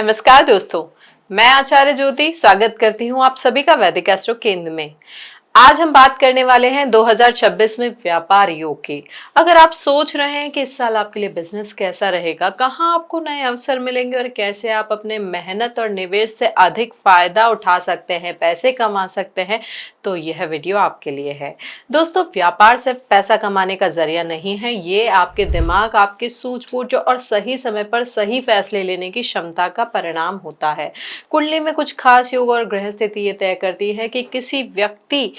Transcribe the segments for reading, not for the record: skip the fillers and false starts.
नमस्कार दोस्तों, मैं आचार्य ज्योति स्वागत करती हूँ आप सभी का वैदिक एस्ट्रो केंद्र में। आज हम बात करने वाले हैं 2026 में व्यापार योग की। अगर आप सोच रहे हैं कि इस साल आपके लिए बिजनेस कैसा रहेगा, कहाँ आपको नए अवसर मिलेंगे और कैसे आप अपने मेहनत और निवेश से अधिक फायदा उठा सकते हैं, पैसे कमा सकते हैं, तो यह वीडियो आपके लिए है। दोस्तों, व्यापार सिर्फ पैसा कमाने का जरिया नहीं है, ये आपके दिमाग, आपकी सूझबूझ और सही समय पर सही फैसले लेने की क्षमता का परिणाम होता है। कुंडली में कुछ खास योग और ग्रह स्थिति ये तय करती है कि किसी व्यक्ति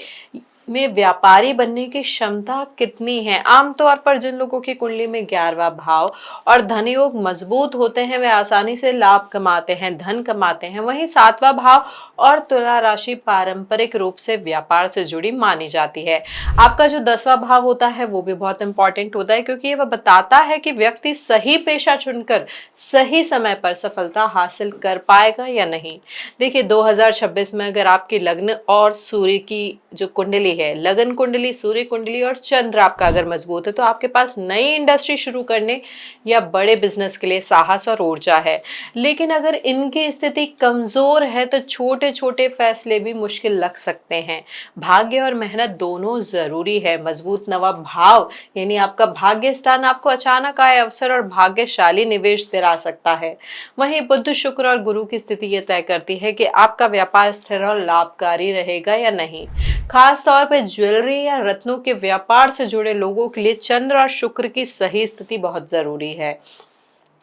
में व्यापारी बनने की क्षमता कितनी है। आमतौर पर जिन लोगों की कुंडली में 11वां भाव और धन योग मजबूत होते हैं वे आसानी से लाभ कमाते हैं, धन कमाते हैं। वहीं 7वां भाव और तुला राशि पारंपरिक रूप से व्यापार से जुड़ी मानी जाती है। आपका जो 10वां भाव होता है वो भी बहुत इंपॉर्टेंट होता है, क्योंकि वह बताता है कि व्यक्ति सही पेशा चुनकर सही समय पर सफलता हासिल कर पाएगा या नहीं। देखिए, 2026 में अगर आपकी लग्न और सूर्य की जो कुंडली है, लगन कुंडली, सूर्य कुंडली और चंद्र आपका अगर मजबूत है, तो आपके पास नई इंडस्ट्री शुरू करने या बड़े बिजनेस के लिए साहस और ऊर्जा है। लेकिन अगर इनकी स्थिति कमजोर है तो छोटे छोटे फैसले भी मुश्किल लग सकते हैं। भाग्य और मेहनत दोनों जरूरी है। मजबूत नवा भाव यानी आपका भाग्य स्थान आपको अचानक आए अवसर और भाग्यशाली निवेश दिला सकता है। वहीं बुध, शुक्र और गुरु की स्थिति यह तय करती है कि आपका व्यापार स्थिर और लाभकारी रहेगा या नहीं। खास तौर पर ज्वेलरी या रत्नों के व्यापार से जुड़े लोगों के लिए चंद्र और शुक्र की सही स्थिति बहुत जरूरी है।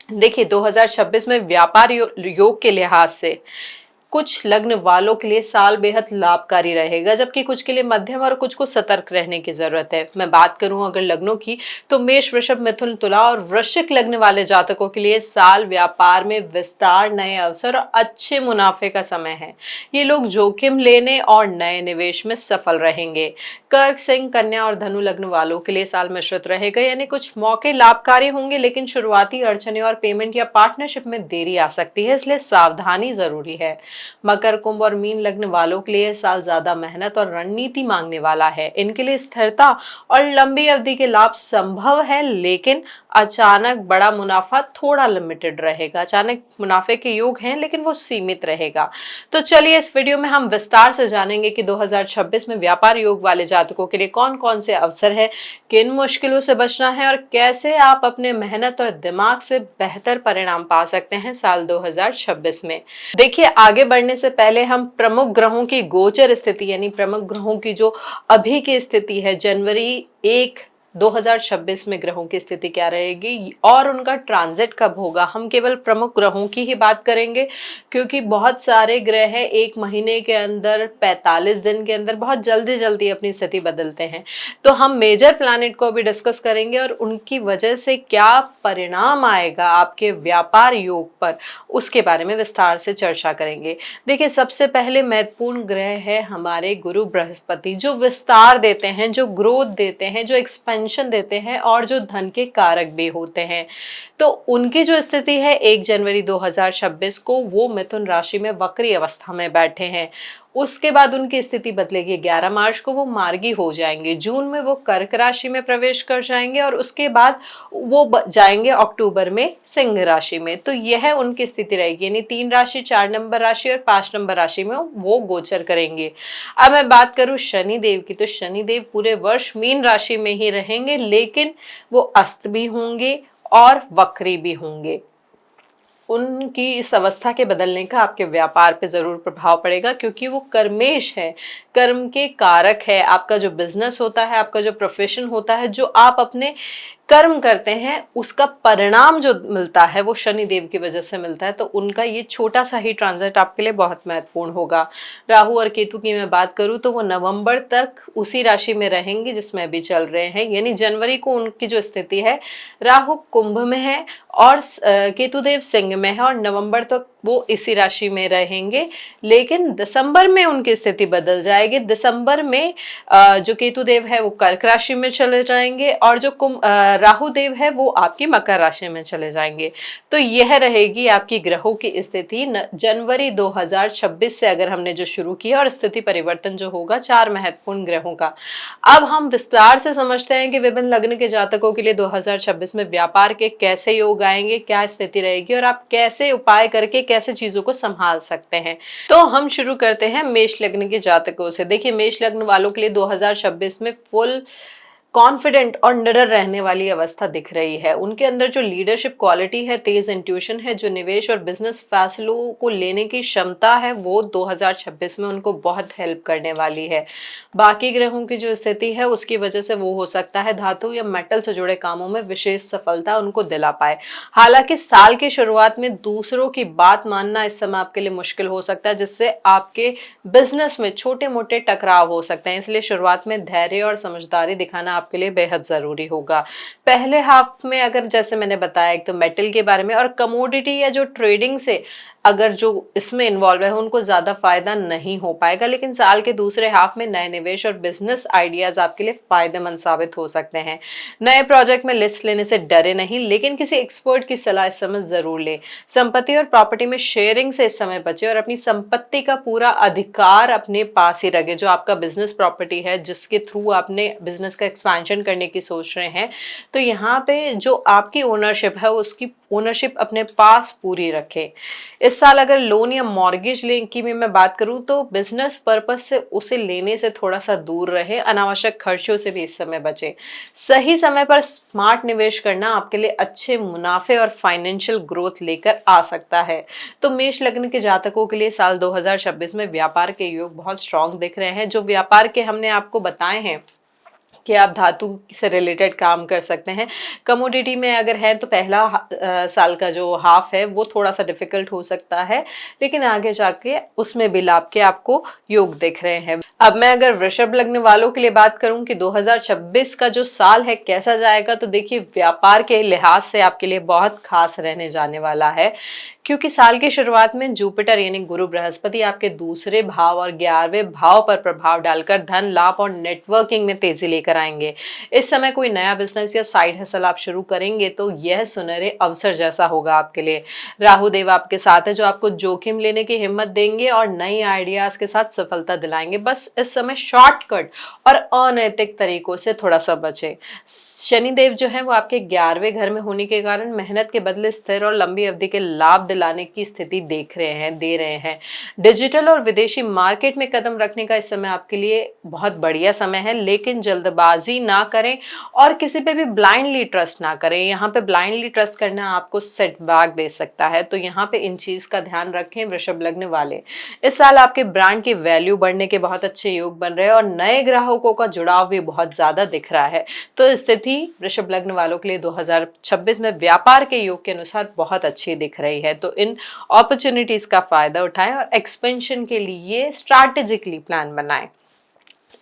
देखिए, 2026 में व्यापार योग के लिहाज से कुछ लग्न वालों के लिए साल बेहद लाभकारी रहेगा, जबकि कुछ के लिए मध्यम और कुछ को सतर्क रहने की जरूरत है। मैं बात करूं अगर लग्नों की, तो मेष, वृषभ, मिथुन, तुला और वृश्चिक लग्न वाले जातकों के लिए साल व्यापार में विस्तार, नए अवसर और अच्छे मुनाफे का समय है। ये लोग जोखिम लेने और नए निवेश में सफल रहेंगे। कर्क, सिंह, कन्या और धनु लग्न वालों के लिए साल मिश्रित रहेगा, यानी कुछ मौके लाभकारी होंगे लेकिन शुरुआती अड़चने और पेमेंट या पार्टनरशिप में देरी आ सकती है, इसलिए सावधानी जरूरी है। मकर, कुंभ और मीन लग्न वालों के लिए साल ज्यादा मेहनत और रणनीति मांगने वाला है। इनके लिए स्थिरता और लंबी अवधि के लाभ संभव है, लेकिन अचानक बड़ा मुनाफा थोड़ा लिमिटेड रहेगा। अचानक मुनाफे के योग हैं लेकिन वो सीमित रहेगा। तो चलिए, इस वीडियो में हम विस्तार से जानेंगे कि 2026 में व्यापार योग वाले जातकों के लिए कौन कौन से अवसर है, किन मुश्किलों से बचना है और कैसे आप अपने मेहनत और दिमाग से बेहतर परिणाम पा सकते हैं साल 2026 में। देखिए, आगे बढ़ने से पहले हम प्रमुख ग्रहों की गोचर स्थिति यानी प्रमुख ग्रहों की जो अभी की स्थिति है, जनवरी 1 2026 में ग्रहों की स्थिति क्या रहेगी और उनका ट्रांजिट कब होगा। हम केवल प्रमुख ग्रहों की ही बात करेंगे, क्योंकि बहुत सारे ग्रह हैं एक महीने के अंदर, 45 दिन के अंदर बहुत जल्दी जल्दी अपनी स्थिति बदलते हैं। तो हम मेजर प्लैनेट को भी डिस्कस करेंगे और उनकी वजह से क्या परिणाम आएगा आपके व्यापार योग पर, उसके बारे में विस्तार से चर्चा करेंगे। देखिए, सबसे पहले महत्वपूर्ण ग्रह है हमारे गुरु बृहस्पति, जो विस्तार देते हैं, जो ग्रोथ देते हैं, जो एक्सपेंशन देते हैं और जो धन के कारक भी होते हैं। तो उनकी जो स्थिति है 1 जनवरी 2026 को वो मिथुन राशि में वक्री अवस्था में बैठे हैं। उसके बाद उनकी स्थिति बदलेगी, 11 मार्च को वो मार्गी हो जाएंगे, जून में वो कर्क राशि में प्रवेश कर जाएंगे और उसके बाद वो जाएंगे अक्टूबर में सिंह राशि में। तो यह उनकी स्थिति रहेगी, यानी 3 राशि, 4 नंबर राशि और 5 नंबर राशि में वो गोचर करेंगे। अब मैं बात करूं शनि देव की, तो शनि देव पूरे वर्ष मीन राशि में ही रहेंगे, लेकिन वो अस्त भी होंगे और वक्री भी होंगे। उनकी इस अवस्था के बदलने का आपके व्यापार पे जरूर प्रभाव पड़ेगा, क्योंकि वो कर्मेश है, कर्म के कारक है। आपका जो बिजनेस होता है, आपका जो प्रोफेशन होता है, जो आप अपने कर्म करते हैं, उसका परिणाम जो मिलता है वो शनि देव की वजह से मिलता है। तो उनका ये छोटा सा ही ट्रांजिट आपके लिए बहुत महत्वपूर्ण होगा। राहु और केतु की मैं बात करूं तो वो नवंबर तक उसी राशि में रहेंगे जिसमें अभी चल रहे हैं, यानी जनवरी को उनकी जो स्थिति है, राहु कुंभ में है और केतु देव सिंह में है और नवंबर तक वो इसी राशि में रहेंगे। लेकिन दिसंबर में उनकी स्थिति बदल जाएगी। दिसंबर में जो केतु देव है वो कर्क राशि में चले जाएंगे और जो राहु देव है वो आपकी मकर राशि में चले जाएंगे। तो यह रहेगी आपकी ग्रहों की स्थिति जनवरी 2026 से अगर हमने जो शुरू किया, और स्थिति परिवर्तन जो होगा 4 महत्वपूर्ण ग्रहों का। अब हम विस्तार से समझते हैं कि विभिन्न लग्न के जातकों के लिए 2026 में व्यापार के कैसे योग आएंगे, क्या स्थिति रहेगी और आप कैसे उपाय करके कैसे चीजों को संभाल सकते हैं। तो हम शुरू करते हैं मेष लग्न के जातकों से। देखिए, मेष लग्न वालों के लिए 2026 में फुल कॉन्फिडेंट और निडर रहने वाली अवस्था दिख रही है। उनके अंदर जो लीडरशिप क्वालिटी है, तेज इंट्यूशन है, जो निवेश और बिजनेस फैसलों को लेने की क्षमता है, वो 2026 में उनको बहुत हेल्प करने वाली है। बाकी ग्रहों की जो स्थिति है उसकी वजह से वो हो सकता है धातु या मेटल से जुड़े कामों में विशेष सफलता उनको दिला पाए। हालांकि साल की शुरुआत में दूसरों की बात मानना इस समय आपके लिए मुश्किल हो सकता है, जिससे आपके बिजनेस में छोटे मोटे टकराव हो सकते हैं। इसलिए शुरुआत में धैर्य और समझदारी दिखाना आपके लिए बेहद जरूरी होगा। पहले हाफ में अगर जैसे मैंने बताया, एक तो मेटल के बारे में और कमोडिटी या जो ट्रेडिंग से अगर जो इसमें इन्वॉल्व है उनको ज्यादा फायदा नहीं हो पाएगा, लेकिन साल के दूसरे हाफ में नए निवेश और बिजनेस आइडियाज आपके लिए फायदेमंद साबित हो सकते हैं। नए प्रोजेक्ट में लिस्ट लेने से डरे नहीं, लेकिन किसी एक्सपर्ट की सलाह इस समय जरूर ले। संपत्ति और प्रॉपर्टी में शेयरिंग से इस समय बचे और अपनी संपत्ति का पूरा अधिकार अपने पास ही रखे। जो आपका बिजनेस प्रॉपर्टी है जिसके थ्रू आपने बिजनेस का एक्सपेंशन करने की सोच रहे हैं, तो यहाँ पे जो आपकी ओनरशिप है उसकी ओनरशिप अपने पास पूरी रखे। इस साल अगर लोन या मॉर्गेज की भी मैं बात करूं तो बिजनेस पर्पस से उसे लेने से थोड़ा सा दूर रहे। अनावश्यक खर्चों से भी इस समय बचे। सही समय पर स्मार्ट निवेश करना आपके लिए अच्छे मुनाफे और फाइनेंशियल ग्रोथ लेकर आ सकता है। तो मेष लग्न के जातकों के लिए साल 2026 में व्यापार के योग बहुत स्ट्रांग दिख रहे हैं। जो व्यापार के हमने आपको बताए हैं कि आप धातु से रिलेटेड काम कर सकते हैं। कमोडिटी में अगर है तो पहला साल का जो हाफ है वो थोड़ा सा डिफिकल्ट हो सकता है, लेकिन आगे जाके उसमें भी लाभ के आपको योग दिख रहे हैं। अब मैं अगर वृषभ लग्न वालों के लिए बात करूं कि 2026 का जो साल है कैसा जाएगा, तो देखिए व्यापार के लिहाज से आपके लिए बहुत खास रहने जाने वाला है, क्योंकि साल की शुरुआत में जुपिटर यानी गुरु बृहस्पति आपके दूसरे भाव और 11वें भाव पर प्रभाव डालकर धन लाभ और नेटवर्किंग में तेजी लेकर आएंगे। इस समय कोई नया बिजनेस या साइड हसल आप शुरू करेंगे तो यह सुनहरे अवसर जैसा होगा आपके लिए। राहु देव आपके साथ है जो आपको जोखिम लेने की हिम्मत देंगे और नई आइडियाज के साथ सफलता दिलाएंगे। बस इस समय शॉर्टकट और अनैतिक तरीकों से थोड़ा सा बचे। शनिदेव जो है वो आपके 11वें घर में होने के कारण मेहनत के बदले स्थिर और लंबी अवधि के लाभ दिलाने की स्थिति दे रहे हैं। डिजिटल और विदेशी मार्केट में कदम रखने का इस समय आपके लिए बहुत बढ़िया समय है, लेकिन जल्दबाजी ना करें और किसी पे भी ब्लाइंडली ट्रस्ट ना करें। यहाँ पे ब्लाइंडली ट्रस्ट करना आपको सेटबैक दे सकता है, तो यहाँ पे इन चीज का ध्यान रखें वृषभ लग्न वाले। इस साल आपके ब्रांड की वैल्यू बढ़ने के बहुत अच्छे योग बन रहे हैं और नए ग्राहकों का जुड़ाव भी बहुत ज्यादा दिख रहा है। तो स्थिति वृषभ लग्न वालों के लिए 2026 में व्यापार के योग के अनुसार बहुत अच्छी दिख रही है। तो इन अपॉर्चुनिटीज का फायदा उठाएं और एक्सपेंशन के लिए स्ट्रैटेजिकली प्लान बनाएं।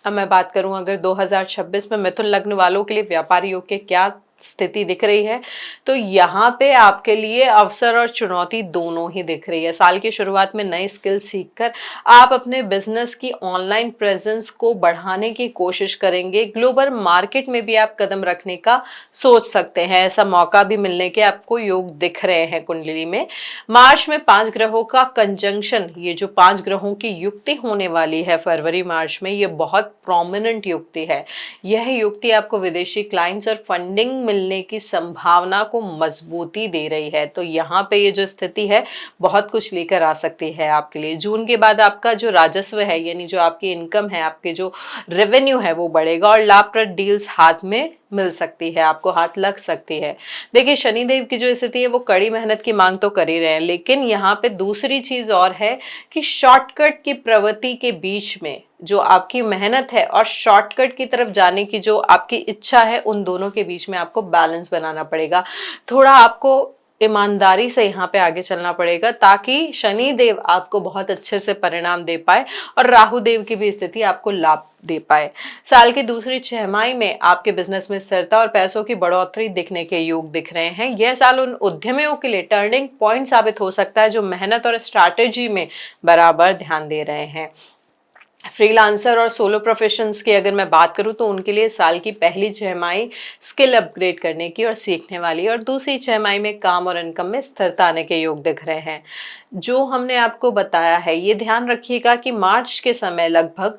अब मैं बात करूं अगर 2026 में मिथुन लग्न वालों के लिए व्यापार योग के क्या स्थिति दिख रही है, तो यहाँ पे आपके लिए अवसर और चुनौती दोनों ही दिख रही है। साल की शुरुआत में नई स्किल सीखकर आप अपने बिजनेस की ऑनलाइन प्रेजेंस को बढ़ाने की कोशिश करेंगे। ग्लोबल मार्केट में भी आप कदम रखने का सोच सकते हैं, ऐसा मौका भी मिलने के आपको योग दिख रहे हैं कुंडली में। मार्च में 5 ग्रहों का कंजंक्शन, ये जो 5 ग्रहों की युक्ति होने वाली है फरवरी मार्च में, ये बहुत प्रोमिनेंट युक्ति है। यह युक्ति आपको विदेशी क्लाइंट्स और फंडिंग मिलने की संभावना को मजबूती दे रही है। तो यहाँ पे ये जो स्थिति है बहुत कुछ लेकर आ सकती है आपके लिए। जून के बाद आपका जो राजस्व है यानी जो आपकी इनकम है, आपके जो रेवेन्यू है वो बढ़ेगा और लाभप्रद डील्स हाथ में मिल सकती है, आपको हाथ लग सकती है। देखिए शनिदेव की जो स्थिति है वो कड़ी मेहनत की मांग तो कर ही रहे हैं, लेकिन यहाँ पे दूसरी चीज और है कि शॉर्टकट की प्रवृत्ति के बीच में जो आपकी मेहनत है और शॉर्टकट की तरफ जाने की जो आपकी इच्छा है, उन दोनों के बीच में आपको बैलेंस बनाना पड़ेगा। थोड़ा आपको ईमानदारी से यहाँ पे आगे चलना पड़ेगा ताकि शनि देव आपको बहुत अच्छे से परिणाम दे पाए और राहु देव की भी स्थिति आपको लाभ दे पाए। साल की दूसरी छमाही में आपके बिजनेस में स्थिरता और पैसों की बढ़ोतरी दिखने के योग दिख रहे हैं। यह साल उन उद्यमियों के लिए टर्निंग पॉइंट साबित हो सकता है जो मेहनत और स्ट्रैटेजी में बराबर ध्यान दे रहे हैं। फ्रीलांसर और सोलो प्रोफेशंस की अगर मैं बात करूं तो उनके लिए साल की पहली छमाही स्किल अपग्रेड करने की और सीखने वाली, और दूसरी छमाही में काम और इनकम में स्थिरता आने के योग दिख रहे हैं। जो हमने आपको बताया है ये ध्यान रखिएगा कि मार्च के समय लगभग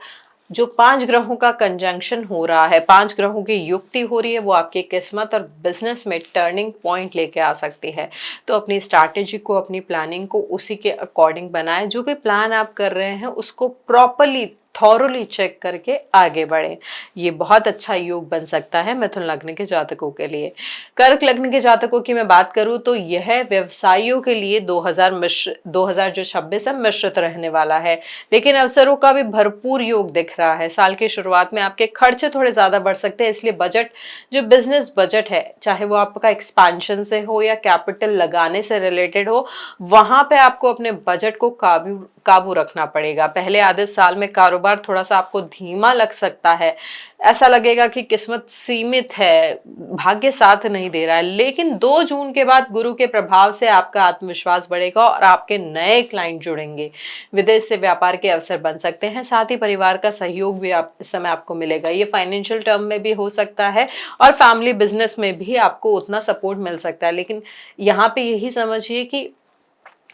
जो 5 ग्रहों का कंजंक्शन हो रहा है, 5 ग्रहों की युक्ति हो रही है, वो आपकी किस्मत और बिजनेस में टर्निंग पॉइंट लेके आ सकती है। तो अपनी स्ट्रैटेजी को, अपनी प्लानिंग को उसी के अकॉर्डिंग बनाएं। जो भी प्लान आप कर रहे हैं उसको प्रॉपरली थॉरोली चेक करके आगे बढ़े। ये बहुत अच्छा योग बन सकता है मिथुन लग्न के जातकों के लिए। कर्क लग्न के जातकों की मैं बात करूं तो यह व्यवसायियों के लिए 2026 है मिश्रित रहने वाला है, लेकिन अवसरों का भी भरपूर योग दिख रहा है। साल की शुरुआत में आपके खर्चे थोड़े ज्यादा बढ़ सकते हैं, इसलिए बजट, जो बिजनेस बजट है, चाहे वो आपका एक्सपेंशन से हो या कैपिटल लगाने से रिलेटेड हो, वहां पे आपको अपने बजट को काबू रखना पड़ेगा। पहले आधे साल में कारोबार थोड़ा सा आपको धीमा लग सकता है, ऐसा लगेगा कि किस्मत सीमित है, भाग्य साथ नहीं दे रहा है, लेकिन 2 जून के बाद गुरु के प्रभाव से आपका आत्मविश्वास बढ़ेगा और आपके नए क्लाइंट जुड़ेंगे। विदेश से व्यापार के अवसर बन सकते हैं, साथ ही परिवार का सहयोग भी इस समय आपको मिलेगा। ये फाइनेंशियल टर्म में भी हो सकता है और फैमिली बिजनेस में भी आपको उतना सपोर्ट मिल सकता है, लेकिन यहाँ पे यही समझिए कि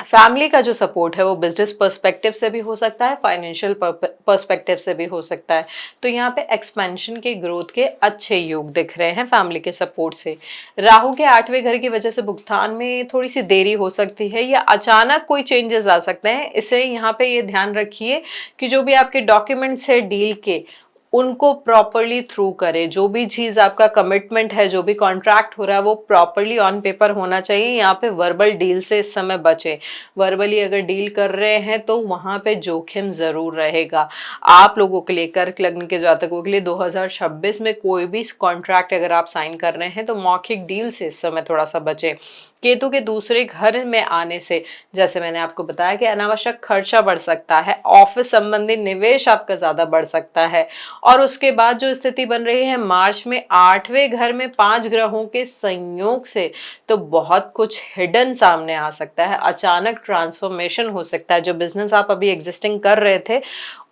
फैमिली का जो सपोर्ट है वो बिजनेस पर्सपेक्टिव से भी हो सकता है, फाइनेंशियल पर्सपेक्टिव से भी हो सकता है। तो यहाँ पे एक्सपेंशन के, ग्रोथ के अच्छे योग दिख रहे हैं फैमिली के सपोर्ट से। राहु के 8वें घर की वजह से भुगतान में थोड़ी सी देरी हो सकती है या अचानक कोई चेंजेस आ सकते हैं, इसलिए यहाँ पे ये ध्यान रखिए कि जो भी आपके डॉक्यूमेंट्स है डील के, उनको प्रॉपरली थ्रू करें। जो भी चीज आपका कमिटमेंट है, जो भी कॉन्ट्रैक्ट हो रहा है, वो प्रॉपरली ऑन पेपर होना चाहिए। यहाँ पे वर्बल डील से इस समय बचे। वर्बली अगर डील कर रहे हैं तो वहां पे जोखिम जरूर रहेगा। आप लोगों के लिए, कर्क लग्न के जातकों के लिए 2026 में कोई भी कॉन्ट्रैक्ट अगर आप साइन कर रहे हैं तो मौखिक डील से इस समय थोड़ा सा बचे। केतु के दूसरे घर में आने से, जैसे मैंने आपको बताया, कि अनावश्यक खर्चा बढ़ सकता है, ऑफिस संबंधी निवेश आपका ज्यादा बढ़ सकता है। और उसके बाद जो स्थिति बन रही है मार्च में 8वें घर में 5 ग्रहों के संयोग से, तो बहुत कुछ हिडन सामने आ सकता है। अचानक ट्रांसफॉर्मेशन हो सकता है। जो बिजनेस आप अभी एग्जिस्टिंग कर रहे थे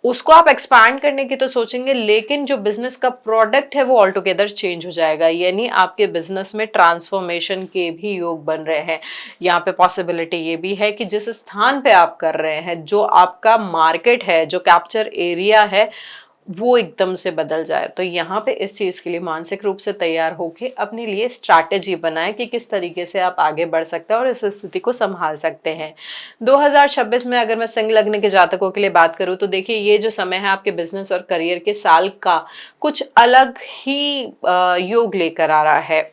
उसको आप एक्सपैंड करने की तो सोचेंगे, लेकिन जो बिजनेस का प्रोडक्ट है वो ऑल टुगेदर चेंज हो जाएगा। यानी आपके बिजनेस में ट्रांसफॉर्मेशन के भी योग बन रहे हैं। यहाँ पे पॉसिबिलिटी ये भी है कि जिस स्थान पे आप कर रहे हैं, जो आपका मार्केट है, जो कैप्चर एरिया है, वो एकदम से बदल जाए। तो यहाँ पे इस चीज के लिए मानसिक रूप से तैयार होके अपने लिए स्ट्रैटेजी बनाएं कि किस तरीके से आप आगे बढ़ सकते हैं और इस स्थिति को संभाल सकते हैं। 2026 में अगर मैं सिंह लग्न के जातकों के लिए बात करूं तो देखिए, ये जो समय है आपके बिजनेस और करियर के साल का कुछ अलग ही योग लेकर आ रहा है।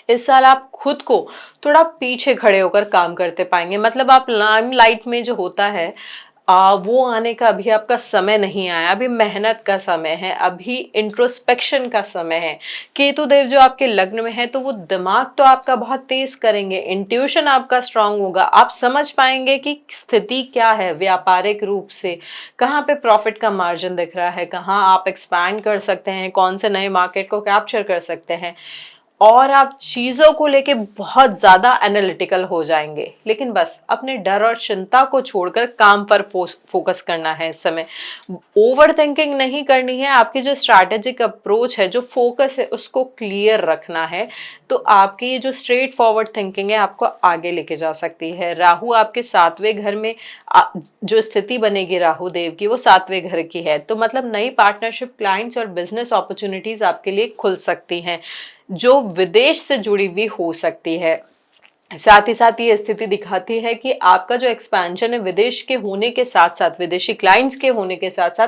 इस साल आप खुद को थोड़ा पीछे खड़े होकर काम करते पाएंगे। मतलब आप लाइमलाइट में जो होता है, वो आने का अभी आपका समय नहीं आया। अभी मेहनत का समय है, अभी इंट्रोस्पेक्शन का समय है। केतु देव जो आपके लग्न में है, तो वो दिमाग तो आपका बहुत तेज करेंगे, इंट्यूशन आपका स्ट्रांग होगा। आप समझ पाएंगे कि स्थिति क्या है व्यापारिक रूप से, कहाँ पे प्रॉफिट का मार्जिन दिख रहा है, कहाँ आप एक्सपैंड कर सकते हैं, कौन से नए मार्केट को कैप्चर कर सकते हैं, और आप चीजों को लेके बहुत ज्यादा एनालिटिकल हो जाएंगे। लेकिन बस अपने डर और चिंता को छोड़कर काम पर फोकस करना है इस समय। ओवर थिंकिंग नहीं करनी है। आपकी जो स्ट्रैटेजिक अप्रोच है, जो फोकस है, उसको क्लियर रखना है। तो आपकी ये जो स्ट्रेट फॉरवर्ड थिंकिंग है आपको आगे लेके जा सकती है। राहु आपके 7वें घर में जो स्थिति बनेगी राहु देव की, वो 7वें घर की है। तो मतलब नई पार्टनरशिप, क्लाइंट्स और बिजनेस अपॉर्चुनिटीज आपके लिए खुल सकती हैं, जो विदेश से जुड़ी हुई हो सकती है। साथ ही साथ ये स्थिति दिखाती है कि आपका जो एक्सपेंशन है विदेश के होने के साथ साथ, विदेशी क्लाइंट्स के होने के साथ साथ,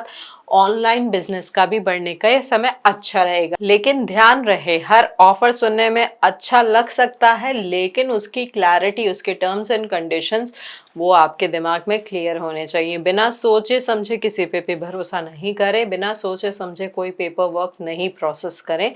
ऑनलाइन बिजनेस का भी बढ़ने का यह समय अच्छा रहेगा। लेकिन ध्यान रहे, हर ऑफर सुनने में अच्छा लग सकता है, लेकिन उसकी क्लैरिटी, उसके टर्म्स एंड कंडीशंस, वो आपके दिमाग में क्लियर होने चाहिए। बिना सोचे समझे किसी पे भी भरोसा नहीं करें, बिना सोचे समझे कोई पेपर वर्क नहीं प्रोसेस करें।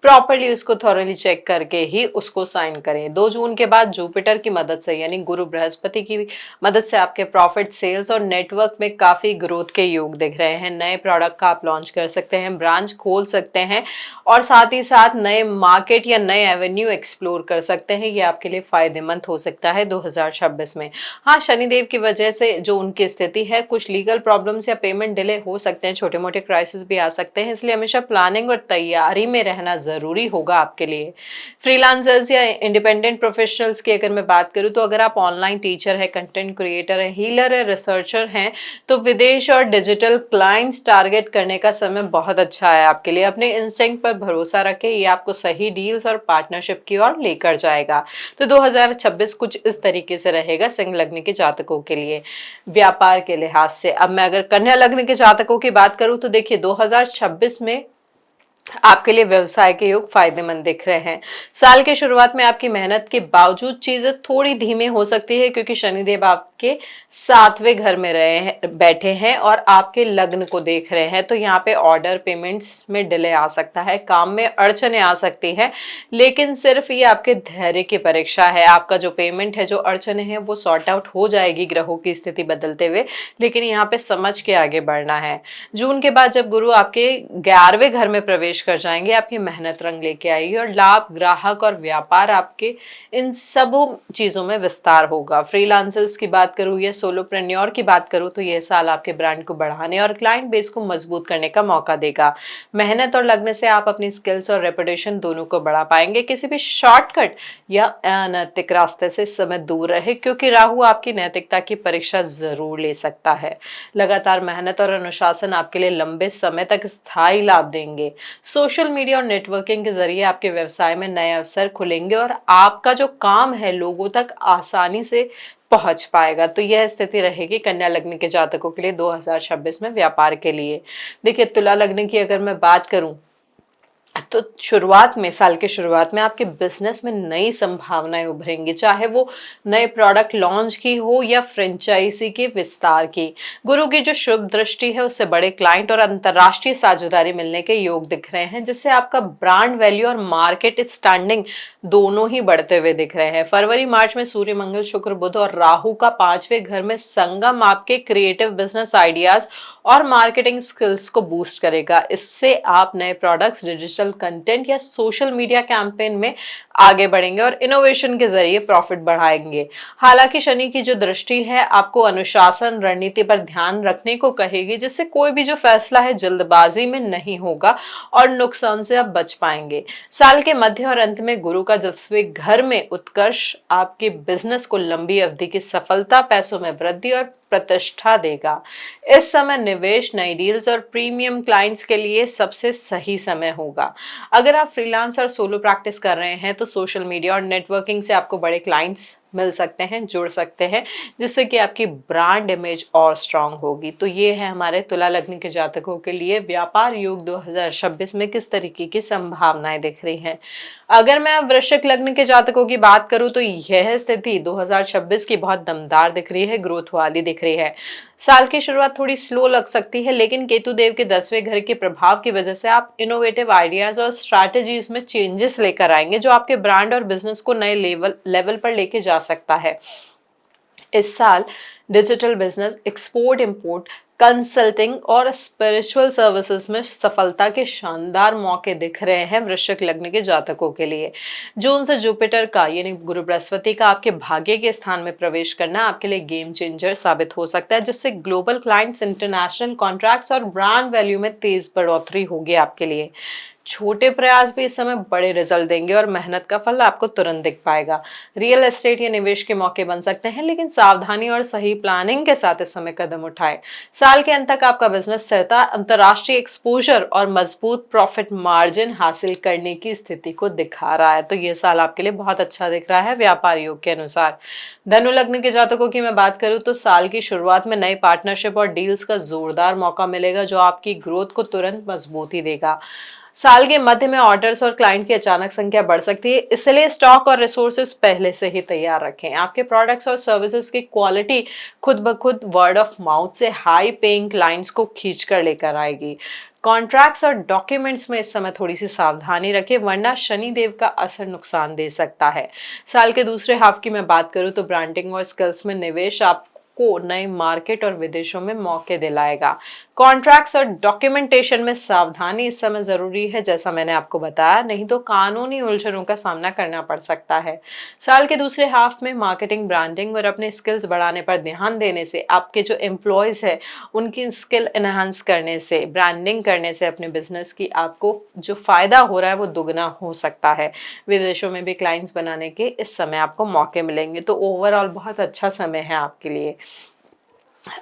प्रॉपरली उसको थॉरली चेक करके ही उसको साइन करें। 2 जून के बाद जुपिटर की मदद से, यानी गुरु बृहस्पति की मदद से, आपके प्रॉफिट, सेल्स और नेटवर्क में काफी ग्रोथ के योग दिख रहे हैं। नए प्रोडक्ट का आप लॉन्च कर सकते हैं, ब्रांच खोल सकते हैं, और साथ ही साथ नए मार्केट या नए एवेन्यू एक्सप्लोर कर सकते हैं। ये आपके लिए फायदेमंद हो सकता है 2026 में। हाँ, शनिदेव की वजह से जो उनकी स्थिति है, कुछ लीगल प्रॉब्लम्स या पेमेंट डिले हो सकते हैं, छोटे मोटे क्राइसिस भी आ सकते हैं, इसलिए हमेशा प्लानिंग और तैयारी में रहना जरूरी होगा आपके लिए। फ्रीलांसर्स या इंडिपेंडेंट प्रोफेशनल्स की अगर मैं बात करूं तो अगर आप ऑनलाइन टीचर है, कंटेंट क्रिएटर है, हीलर है, रिसर्चर हैं, तो विदेश और डिजिटल क्लाइंट्स टारगेट करने का समय बहुत अच्छा है आपके लिए। अपने इंस्टिंक्ट पर भरोसा रखें, ये आपको सही डील्स और पार्टनरशिप की ओर लेकर जाएगा। तो 2026 कुछ इस तरीके से रहेगा सिंह लग्न के जातकों के लिए व्यापार के लिहाज से। अब मैं अगर कन्या लग्न के जातकों की बात करूं तो देखिए 2026 में आपके लिए व्यवसाय के योग फायदेमंद दिख रहे हैं। साल के शुरुआत में आपकी मेहनत के बावजूद चीजें थोड़ी धीमे हो सकती है, क्योंकि शनिदेव आपके 7वें घर में बैठे हैं और आपके लग्न को देख रहे हैं। तो यहाँ पे ऑर्डर पेमेंट्स में डिले आ सकता है, काम में अड़चने आ सकती है, लेकिन सिर्फ ये आपके धैर्य की परीक्षा है। आपका जो पेमेंट है, जो अड़चने हैं, वो सॉर्ट आउट हो जाएगी ग्रहों की स्थिति बदलते हुए, लेकिन यहाँ पे समझ के आगे बढ़ना है। जून के बाद जब गुरु आपके 11वें घर में प्रवेश कर जाएंगे, आपकी मेहनत रंग लेके आएगी और लाभ, ग्राहक और व्यापार आपके इन सब चीजों में विस्तार होगा। फ्रीलांसर्स की बात करूं या सोलोप्रेन्योर की बात करूं तो यह साल आपके ब्रांड को बढ़ाने और क्लाइंट बेस को मजबूत करने का मौका देगा। मेहनत और लगने से आप अपनी स्किल्स और रेपुटेशन दोनों को बढ़ा पाएंगे। किसी भी शॉर्टकट या अनैतिक रास्ते से इस समय दूर रहे, क्योंकि राहु आपकी नैतिकता की परीक्षा जरूर ले सकता है। लगातार मेहनत और अनुशासन आपके लिए लंबे समय तक स्थायी लाभ देंगे। सोशल मीडिया और नेटवर्किंग के जरिए आपके व्यवसाय में नए अवसर खुलेंगे और आपका जो काम है लोगों तक आसानी से पहुंच पाएगा। तो यह स्थिति रहेगी कन्या लग्न के जातकों के लिए 2026 में व्यापार के लिए। देखिए तुला लग्न की अगर मैं बात करूं तो शुरुआत में, साल के शुरुआत में आपके बिजनेस में नई संभावनाएं उभरेंगी, चाहे वो नए प्रोडक्ट लॉन्च की हो या फ्रेंचाइजी के विस्तार की। गुरु की जो शुभ दृष्टि है उससे बड़े क्लाइंट और अंतरराष्ट्रीय साझेदारी मिलने के योग दिख रहे हैं, जिससे आपका ब्रांड वैल्यू और मार्केट स्टैंडिंग दोनों ही बढ़ते हुए दिख रहे हैं। फरवरी मार्च में सूर्य, मंगल, शुक्र, बुध और राहु का 5वें घर में संगम आपके क्रिएटिव बिजनेस आइडियाज और मार्केटिंग स्किल्स को बूस्ट करेगा। इससे आप नए प्रोडक्ट्स, डिजिटल कंटेंट या सोशल मीडिया कैंपेन में आगे बढ़ेंगे और इनोवेशन के जरिए प्रॉफिट बढ़ाएंगे। हालांकि शनि की जो दृष्टि है आपको अनुशासन, रणनीति पर ध्यान रखने को कहेगी, जिससे कोई भी जो फैसला है जल्दबाजी में नहीं होगा और नुकसान से आप बच पाएंगे। साल के मध्य और अंत में गुरु का 10वें घर में उत्कर्ष आपके बिजनेस को लंबी अवधि की सफलता, पैसों में वृद्धि और प्रतिष्ठा देगा। इस समय निवेश, नई डील्स और प्रीमियम क्लाइंट्स के लिए सबसे सही समय होगा। अगर आप फ्रीलांस और सोलो प्रैक्टिस कर रहे हैं तो सोशल मीडिया और नेटवर्किंग से आपको बड़े क्लाइंट्स मिल सकते हैं, जुड़ सकते हैं, जिससे कि आपकी ब्रांड इमेज और स्ट्रांग होगी। तो ये है हमारे तुला लग्न के जातकों के लिए व्यापार योग 2026 में किस तरीके की संभावनाएं दिख रही हैं। अगर मैं वृश्चिक लग्न के जातकों की बात करूं तो यह स्थिति 2026 की बहुत दमदार दिख रही है, ग्रोथ वाली दिख रही है। साल की शुरुआत थोड़ी स्लो लग सकती है, लेकिन केतु देव के 10वें घर के प्रभाव की वजह से आप इनोवेटिव आइडियाज और स्ट्रैटेजीज में चेंजेस लेकर आएंगे, जो आपके ब्रांड और बिजनेस को नए लेवल पर लेके जा सकता है। इस साल digital business, export import, consulting और स्पिरिचुअल सर्विसेज में सफलता के शानदार मौके दिख रहे हैं वृश्चिक लग्न के जातकों के लिए। जून से जुपिटर का यानी गुरु बृहस्पति का आपके भाग्य के स्थान में प्रवेश करना आपके लिए गेम चेंजर साबित हो सकता है, जिससे ग्लोबल क्लाइंट्स, इंटरनेशनल कॉन्ट्रैक्ट्स और ब्रांड वैल्यू में तेज बढ़ोतरी होगी आपके लिए। छोटे प्रयास भी इस समय बड़े रिजल्ट देंगे और मेहनत का फल आपको तुरंत दिख पाएगा। रियल एस्टेट या निवेश के मौके बन सकते हैं, लेकिन सावधानी और सही प्लानिंग के साथ इस समय कदम उठाएं। साल के अंत तक आपका बिजनेस स्थिरता, अंतर्राष्ट्रीय एक्सपोजर और मजबूत प्रॉफिट मार्जिन हासिल करने की स्थिति को दिखा रहा है। तो ये साल आपके लिए बहुत अच्छा दिख रहा है व्यापार योग के अनुसार। धनु लग्न के जातकों की मैं बात करूं तो साल की शुरुआत में नए पार्टनरशिप और डील्स का जोरदार मौका मिलेगा, जो आपकी ग्रोथ को तुरंत मजबूती देगा। साल के मध्य में ऑर्डर्स और क्लाइंट की अचानक संख्या बढ़ सकती है, इसलिए स्टॉक और रिसोर्सेज पहले से ही तैयार रखें। आपके प्रोडक्ट्स और सर्विसेज की क्वालिटी खुद ब खुद वर्ड ऑफ माउथ से हाई पेइंग क्लाइंट्स को खींच कर लेकर आएगी। कॉन्ट्रैक्ट्स और डॉक्यूमेंट्स में इस समय थोड़ी सी सावधानी रखें, वरना शनि देव का असर नुकसान दे सकता है। साल के दूसरे हाफ की मैं बात करूं तो ब्रांडिंग और स्किल्स में निवेश आपको नए मार्केट और विदेशों में मौके दिलाएगा। कॉन्ट्रैक्ट्स और डॉक्यूमेंटेशन में सावधानी इस समय जरूरी है, जैसा मैंने आपको बताया, नहीं तो कानूनी उलझनों का सामना करना पड़ सकता है। साल के दूसरे हाफ में मार्केटिंग, ब्रांडिंग और अपने स्किल्स बढ़ाने पर ध्यान देने से, आपके जो एम्प्लॉयज है उनकी स्किल एनहांस करने से, ब्रांडिंग करने से अपने बिजनेस की आपको जो फायदा हो रहा है वो दुगना हो सकता है। विदेशों में भी क्लाइंट्स बनाने के इस समय आपको मौके मिलेंगे। तो ओवरऑल बहुत अच्छा समय है आपके लिए।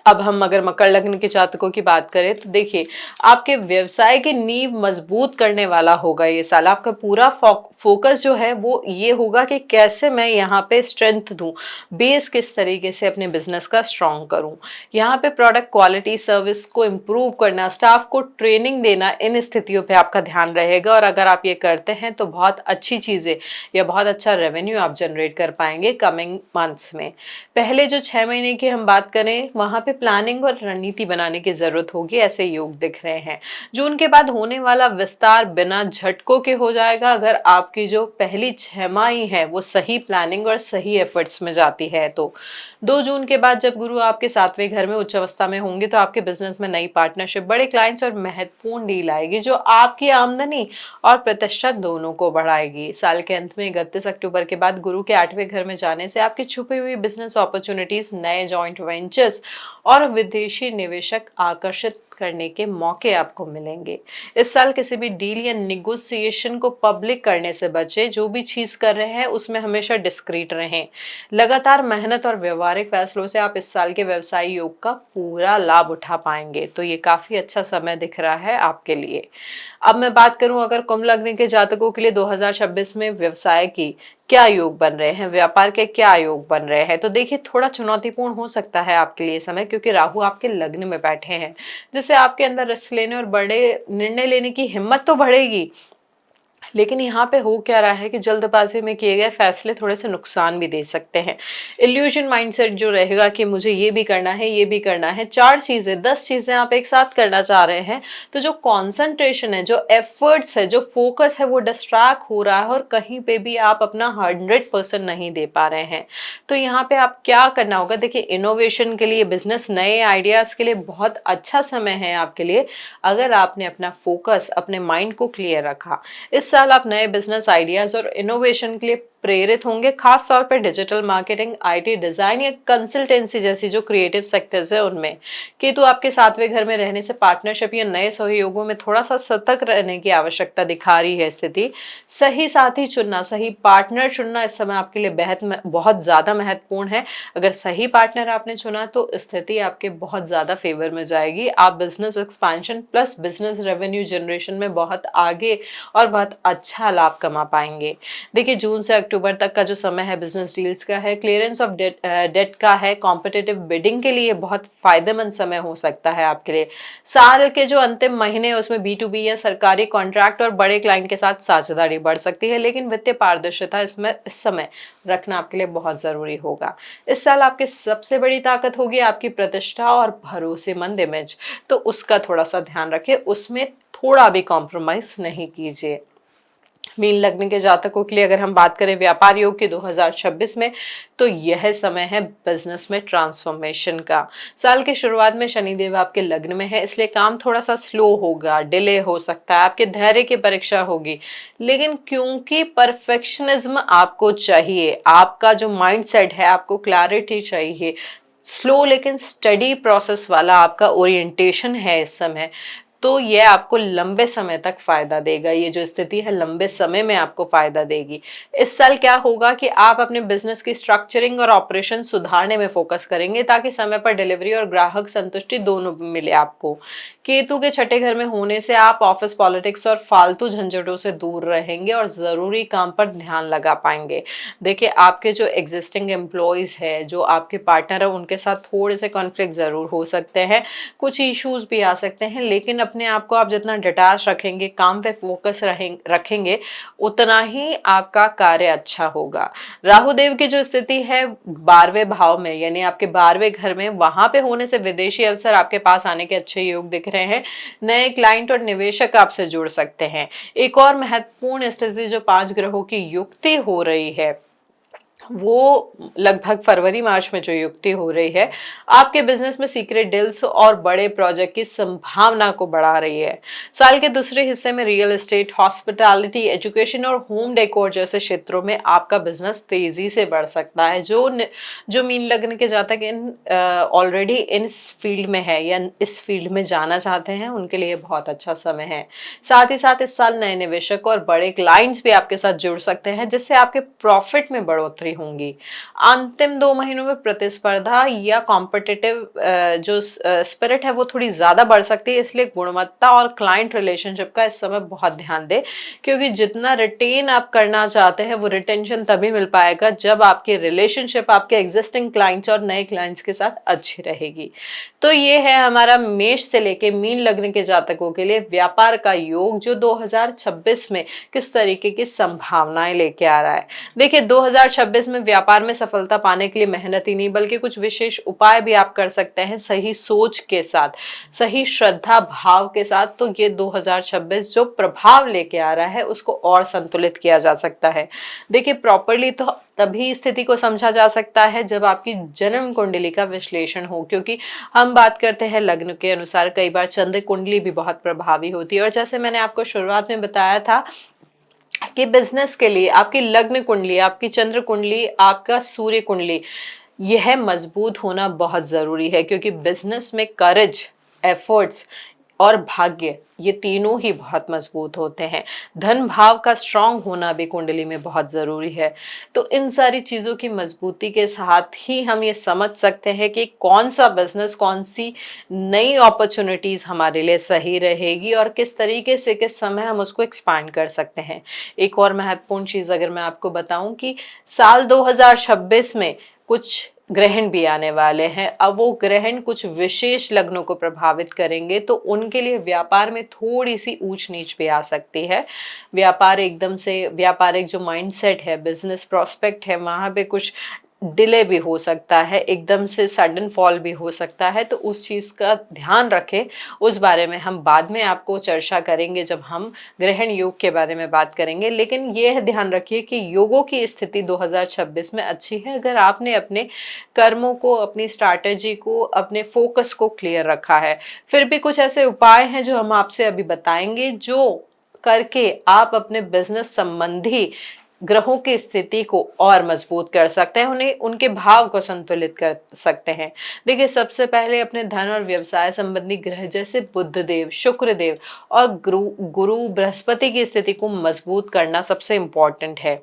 अब हम अगर मकर लग्न के जातकों की बात करें तो देखिए, आपके व्यवसाय की नींव मजबूत करने वाला होगा ये साल। आपका पूरा फोकस जो है वो ये होगा कि कैसे मैं यहाँ पे स्ट्रेंथ दूं, बेस किस तरीके से अपने बिजनेस का स्ट्रांग करूं। यहाँ पे प्रोडक्ट क्वालिटी, सर्विस को इम्प्रूव करना, स्टाफ को ट्रेनिंग देना, इन स्थितियों पे आपका ध्यान रहेगा। और अगर आप ये करते हैं तो बहुत अच्छी चीजें या बहुत अच्छा रेवेन्यू आप जनरेट कर पाएंगे कमिंग मंथ्स में। पहले जो 6 महीने की हम बात करें, वहां पे प्लानिंग और रणनीति बनाने की जरूरत होगी, ऐसे योग दिख रहे हैं। जून के बाद होने वाला विस्तार बिना झटकों के हो जाएगा, अगर आपकी जो पहली 6 माही है वो सही प्लानिंग और सही एफर्ट्स में जाती है तो। 2 जून के बाद जब गुरु आपके 7वें घर में उच्च अवस्था में होंगे तो आपके बिजनेस में नई पार्टनरशिप, बड़े क्लाइंट्स और महत्वपूर्ण डील आएगी जो आपकी आमदनी और प्रतिष्ठा दोनों को बढ़ाएगी। साल के अंत में 31 अक्टूबर के बाद गुरु के 8वें घर में जाने से आपकी छुपी हुई बिजनेस अपॉर्चुनिटीज, नए जॉइंट वेंचर्स और विदेशी निवेशक आकर्षित करने के मौके आपको मिलेंगे। इस साल किसी भी डील या निगोसिएशन को पब्लिक करने से बचे। जो भी चीज कर रहे हैं उसमें हमेशा डिस्क्रीट रहें। लगातार मेहनत और व्यवहारिक फैसलों से आप इस साल के व्यवसाय योग का पूरा लाभ उठा पाएंगे, तो ये काफी अच्छा समय दिख रहा है आपके लिए। अब मैं बात करूं अगर कुंभ लग्न के जातकों के लिए 2026 में व्यवसाय की क्या योग बन रहे हैं, व्यापार के क्या योग बन रहे हैं, तो देखिए थोड़ा चुनौतीपूर्ण हो सकता है आपके लिए समय, क्योंकि राहु आपके लग्न में बैठे हैं, जिससे आपके अंदर रिस्क लेने और बड़े निर्णय लेने की हिम्मत तो बढ़ेगी। लेकिन यहाँ पे हो क्या रहा है कि जल्दबाजी में किए गए फैसले थोड़े से नुकसान भी दे सकते हैं। इल्यूजन माइंडसेट जो रहेगा कि मुझे ये भी करना है, ये भी करना है, 4 चीजें 10 चीजें आप एक साथ करना चाह रहे हैं, तो जो कॉन्सेंट्रेशन है, जो एफर्ट्स है, जो फोकस है, वो डिस्ट्रैक्ट हो रहा है और कहीं पे भी आप अपना 100% नहीं दे पा रहे हैं। तो यहाँ पे आप क्या करना होगा, देखिए इनोवेशन के लिए, बिजनेस नए आइडियाज के लिए बहुत अच्छा समय है आपके लिए, अगर आपने अपना फोकस, अपने माइंड को क्लियर रखा। इस साल आप नए बिजनेस आइडियाज और इनोवेशन के लिए प्रेरित होंगे, खास तौर पर डिजिटल मार्केटिंग, आईटी, डिजाइन या कंसल्टेंसी जैसी जो क्रिएटिव सेक्टर्स है उनमें। केतु आपके 7वें घर में रहने से पार्टनरशिप या नए सहयोगों में थोड़ा सा सतर्क रहने की आवश्यकता दिखा रही है स्थिति। सही साथी चुनना, सही पार्टनर चुनना इस समय आपके लिए बहुत ज्यादा महत्वपूर्ण है। अगर सही पार्टनर आपने चुना तो स्थिति आपके बहुत ज्यादा फेवर में जाएगी। आप business expansion plus business revenue generation में बहुत आगे और बहुत अच्छा लाभ कमा पाएंगे। देखिए जून से अक्टूबर तक का जो समय है बिजनेस डील्स का है, क्लियरेंस ऑफ डेट का है, कॉम्पिटिटिव बिडिंग के लिए बहुत फायदेमंद समय हो सकता है आपके लिए। साल के जो अंतिम महीने है उसमें B2B या सरकारी कॉन्ट्रैक्ट और बड़े क्लाइंट के साथ साझेदारी बढ़ सकती है, लेकिन वित्तीय पारदर्शिता इसमें इस समय रखना आपके लिए बहुत जरूरी होगा। इस साल आपकी सबसे बड़ी ताकत होगी आपकी प्रतिष्ठा और भरोसेमंद इमेज, तो उसका थोड़ा सा ध्यान रखिए, उसमें थोड़ा भी कॉम्प्रोमाइज नहीं कीजिए। मीन लग्न के जातकों के लिए अगर हम बात करें व्यापार योग के 2026 में, तो यह समय है बिजनेस में ट्रांसफॉर्मेशन का। साल के शुरुआत में शनिदेव आपके लग्न में है, इसलिए काम थोड़ा सा स्लो होगा, डिले हो सकता है, आपके धैर्य की परीक्षा होगी। लेकिन क्योंकि परफेक्शनिज्म आपको चाहिए, आपका जो माइंडसेट है, आपको क्लैरिटी चाहिए, स्लो लेकिन स्टडी प्रोसेस वाला आपका ओरिएंटेशन है इस समय, तो ये आपको लंबे समय तक फायदा देगा। ये जो स्थिति है लंबे समय में आपको फायदा देगी। इस साल क्या होगा कि आप अपने बिजनेस की स्ट्रक्चरिंग और ऑपरेशन सुधारने में फोकस करेंगे, ताकि समय पर डिलीवरी और ग्राहक संतुष्टि दोनों मिले आपको। केतु के 6ठे घर में होने से आप ऑफिस पॉलिटिक्स और फालतू झंझटों से दूर रहेंगे और जरूरी काम पर ध्यान लगा पाएंगे। देखिए आपके जो एग्जिस्टिंग एम्प्लॉयज है, जो आपके पार्टनर है, उनके साथ थोड़े से कॉन्फ्लिक्ट जरूर हो सकते हैं, कुछ इश्यूज भी आ सकते हैं, लेकिन अपने आप को आप जितना डिटैच रखेंगे, काम पे फोकस रखेंगे, उतना ही आपका कार्य अच्छा होगा। राहु देव की जो स्थिति है 12वें भाव में, यानी आपके 12वें घर में, वहां पे होने से विदेशी अवसर आपके पास आने के अच्छे योग दिख रहे हैं। नए क्लाइंट और निवेशक आपसे जुड़ सकते हैं। एक और महत्वपूर्ण स्थिति जो 5 ग्रहों की युक्ति हो रही है, वो लगभग फरवरी मार्च में जो युक्ति हो रही है, आपके बिजनेस में सीक्रेट डील्स और बड़े प्रोजेक्ट की संभावना को बढ़ा रही है। साल के दूसरे हिस्से में रियल एस्टेट, हॉस्पिटैलिटी, एजुकेशन और होम डेकोर जैसे क्षेत्रों में आपका बिजनेस तेजी से बढ़ सकता है। जो मीन लग्न के जातक ऑलरेडी इस फील्ड में है या इस फील्ड में जाना चाहते हैं, उनके लिए बहुत अच्छा समय है। साथ ही साथ इस साल नए निवेशक और बड़े क्लाइंट्स भी आपके साथ जुड़ सकते हैं, जिससे आपके प्रॉफिट में बढ़ोतरी होंगी। अंतिम 2 महीनों में प्रतिस्पर्धा या कॉम्पिटिटिव जो स्पिरिट है वो थोड़ी ज्यादा बढ़ सकती है, इसलिए गुणवत्ता और क्लाइंट रिलेशनशिप का इस समय बहुत ध्यान दें, क्योंकि जितना रिटेन आप करना चाहते हैं वो रिटेंशन तभी मिल पाएगा जब आपकी रिलेशनशिप आपके एग्जिस्टिंग क्लाइंट्स और नए क्लाइंट्स के साथ अच्छी रहेगी। तो ये है हमारा मेष से लेके मीन लग्न के जातकों के लिए व्यापार का योग, जो 2026 में किस तरीके की संभावनाएं लेके आ रहा है। देखिए 2026 में व्यापार में सफलता पाने के लिए मेहनत ही नहीं बल्कि कुछ विशेष उपाय भी आप कर सकते हैं सही सोच के साथ, सही श्रद्धा भाव के साथ। तो ये 2026 जो प्रभाव लेके आ रहा है उसको और संतुलित किया जा सकता है। देखिए प्रॉपरली तो तभी स्थिति को समझा जा सकता है जब आपकी जन्म कुंडली का विश्लेषण हो, क्योंकि हम बात करते हैं लग्न के अनुसार, कई बार चंद्र कुंडली भी बहुत प्रभावी होती है। और जैसे मैंने आपको शुरुआत में बताया था कि बिजनेस के लिए आपकी लग्न कुंडली, आपकी चंद्र कुंडली, आपका सूर्य कुंडली, यह मजबूत होना बहुत जरूरी है, क्योंकि बिजनेस में करेज, एफर्ट्स और भाग्य ये तीनों ही बहुत मजबूत होते हैं। धन भाव का स्ट्रांग होना भी कुंडली में बहुत जरूरी है। तो इन सारी चीजों की मजबूती के साथ ही हम ये समझ सकते हैं कि कौन सा बिजनेस, कौन सी नई अपॉर्चुनिटीज हमारे लिए सही रहेगी और किस तरीके से किस समय हम उसको एक्सपांड कर सकते हैं। एक और महत्वपूर्ण चीज अगर मैं आपको बताऊं कि साल 2026 में कुछ ग्रहण भी आने वाले हैं। अब वो ग्रहण कुछ विशेष लग्नों को प्रभावित करेंगे, तो उनके लिए व्यापार में थोड़ी सी ऊंच नीच भी आ सकती है। व्यापार एकदम से, व्यापारिक जो माइंडसेट है, बिजनेस प्रोस्पेक्ट है, वहां पे कुछ डिले भी हो सकता है, एकदम से सडन फॉल भी हो सकता है। तो उस चीज का ध्यान रखें। उस बारे में हम बाद में आपको चर्चा करेंगे जब हम ग्रहण योग के बारे में बात करेंगे। लेकिन यह ध्यान रखिए कि योगों की स्थिति 2026 में अच्छी है अगर आपने अपने कर्मों को, अपनी स्ट्रैटेजी को, अपने फोकस को क्लियर रखा है। फिर भी कुछ ऐसे उपाय हैं जो हम आपसे अभी बताएंगे, जो करके आप अपने बिजनेस संबंधी ग्रहों की स्थिति को और मजबूत कर सकते हैं, उन्हें, उनके भाव को संतुलित कर सकते हैं। देखिए सबसे पहले अपने धन और व्यवसाय संबंधी ग्रह जैसे बुध देव, शुक्र देव और गुरु बृहस्पति की स्थिति को मजबूत करना सबसे इंपॉर्टेंट है।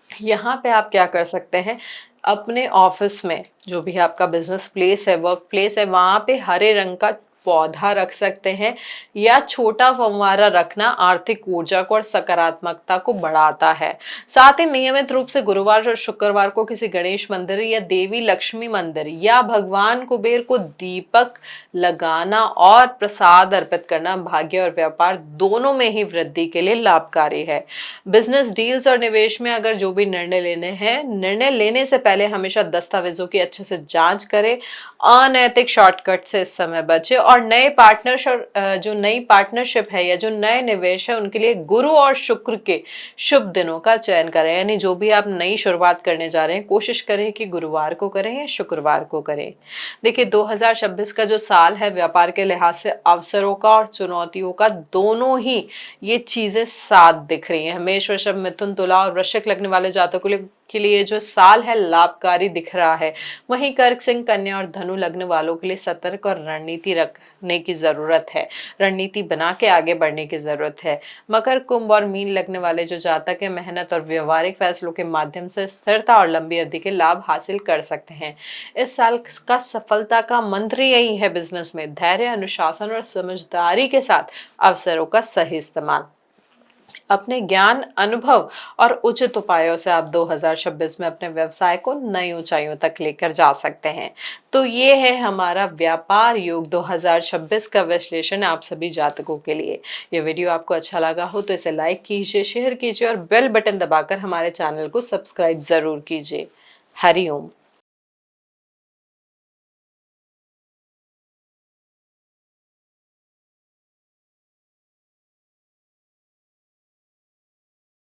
यहाँ पे आप क्या कर सकते हैं, अपने ऑफिस में जो भी आपका बिजनेस प्लेस है, वर्क प्लेस है, वहां पे हरे रंग का पौधा रख सकते हैं या छोटा फव्वारा रखना आर्थिक ऊर्जा को और सकारात्मकता को बढ़ाता है। साथ ही नियमित रूप से गुरुवार और शुक्रवार को किसी गणेश मंदिर या देवी लक्ष्मी मंदिर या भगवान कुबेर को दीपक लगाना और प्रसाद अर्पित करना भाग्य और व्यापार दोनों में ही वृद्धि के लिए लाभकारी है। बिजनेस डील्स और निवेश में अगर जो भी निर्णय लेने हैं, निर्णय लेने से पहले हमेशा दस्तावेजों की अच्छे से जांच करें, अनैतिक शॉर्टकट से इस समय बचे और नए पार्टनरशिप, जो नई पार्टनरशिप है या जो नए निवेश है, उनके लिए गुरु और शुक्र के शुभ दिनों का चयन करें। यानी जो भी आप नई शुरुआत करने जा रहे हैं, कोशिश करें कि गुरुवार को करें या शुक्रवार को करें। देखिए 2026 का जो साल है व्यापार के लिहाज से अवसरों का और चुनौतियों का दोनों ही ये चीजें साथ दिख रही हैं। मेष, वृषभ, मिथुन, तुला और वृश्चिक लगने वाले जातकों के लिए जो साल है लाभकारी दिख रहा है। वहीं कर्क, सिंह, कन्या और धनु लग्न वालों के लिए सतर्क और रणनीति रखने की जरूरत है, रणनीति बना के आगे बढ़ने की जरूरत है। मकर, कुंभ और मीन लगने वाले जो जातक है मेहनत और व्यवहारिक फैसलों के माध्यम से स्थिरता और लंबी अवधि के लाभ हासिल कर सकते हैं। इस साल का सफलता का मंत्र यही है, बिजनेस में धैर्य, अनुशासन और समझदारी के साथ अवसरों का सही इस्तेमाल। अपने ज्ञान, अनुभव और उचित उपायों से आप 2026 में अपने व्यवसाय को नई ऊंचाइयों तक लेकर जा सकते हैं। तो ये है हमारा व्यापार योग 2026 का विश्लेषण आप सभी जातकों के लिए। ये वीडियो आपको अच्छा लगा हो तो इसे लाइक कीजिए, शेयर कीजिए और बेल बटन दबाकर हमारे चैनल को सब्सक्राइब जरूर कीजिए। हरिओम।